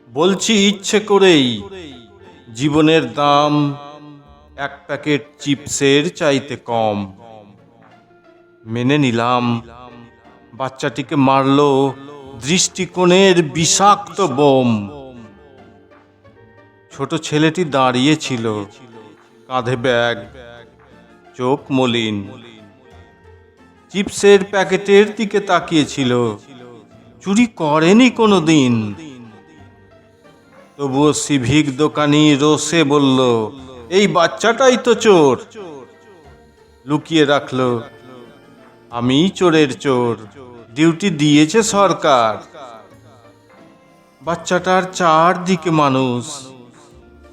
বলছি ইচ্ছে করেই, জীবনের দাম এক প্যাকেট চিপসের চাইতে কম। মেনে নিলাম, বাচ্চাটিকে মারল দৃষ্টিকোণের বিষাক্ত বোম। ছোট ছেলেটি দাঁড়িয়ে ছিল, কাঁধে ব্যাগ, চোখ মলিন, চিপসের প্যাকেটের দিকে তাকিয়েছিল। চুরি করেনি কোনোদিন। তবুও সিভিক দোকানি রোষে বলল, এই বাচ্চাটাই তো চোর। লুকিয়ে রাখলো, আমি চোরের চোর, ডিউটি দিয়েছে সরকার। বাচ্চাটার চারদিকে মানুষ,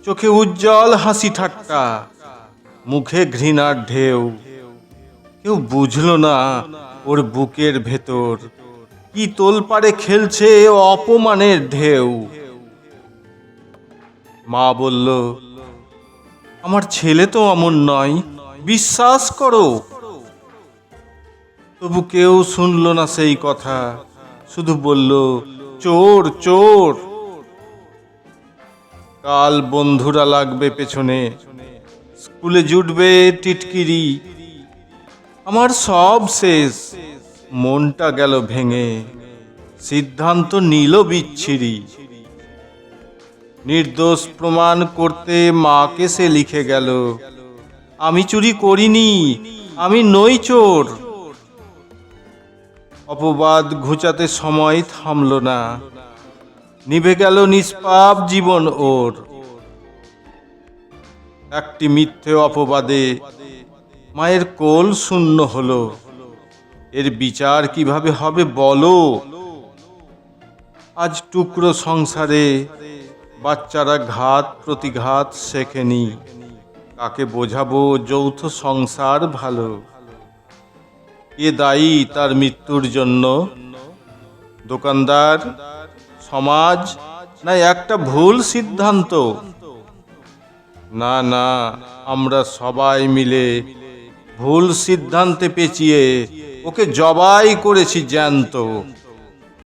চোখে উজ্জ্বল হাসি ঠাট্টা, মুখে ঘৃণার ঢেউ। কেউ বুঝলো না ওর বুকের ভেতর কি তোলপাড়ে খেলছে অপমানের ঢেউ। মা বলল, আমার ছেলে তো অমন নয়, বিশ্বাস করো। তবু কেউ শুনল না সেই কথা, শুধু বলল, চোর চোর। কাল বন্ধুরা লাগবে পেছনে, স্কুলে জুটবে টিটকিরি। আমার সব শেষ, মনটা গেল ভেঙে, সিদ্ধান্ত নিল বিচ্ছিরি। নির্দোষ প্রমাণ করতে মাকে সে লিখে গেল, আমি চুরি করিনি, আমি নই চোর। অপবাদ ঘুচাতে সময় থামল না, নিভে গেল নিষ্পাপ জীবন ওর। একটি মিথ্যে অপবাদে মায়ের কোল শূন্য হলো। এর বিচার কিভাবে হবে বলো? আজ টুকরো সংসারে বাচ্চারা ঘাত প্রতিঘাত শেখেনি। কাকে বোঝাবো যৌথ সংসার ভালো? কে দায়ী তার মৃত্যুর জন্য? দোকানদার, সমাজ, না একটা ভুল সিদ্ধান্ত? না না, আমরা সবাই মিলে ভুল সিদ্ধান্তে পেঁচিয়ে ওকে জবাই করেছি জ্যান্ত।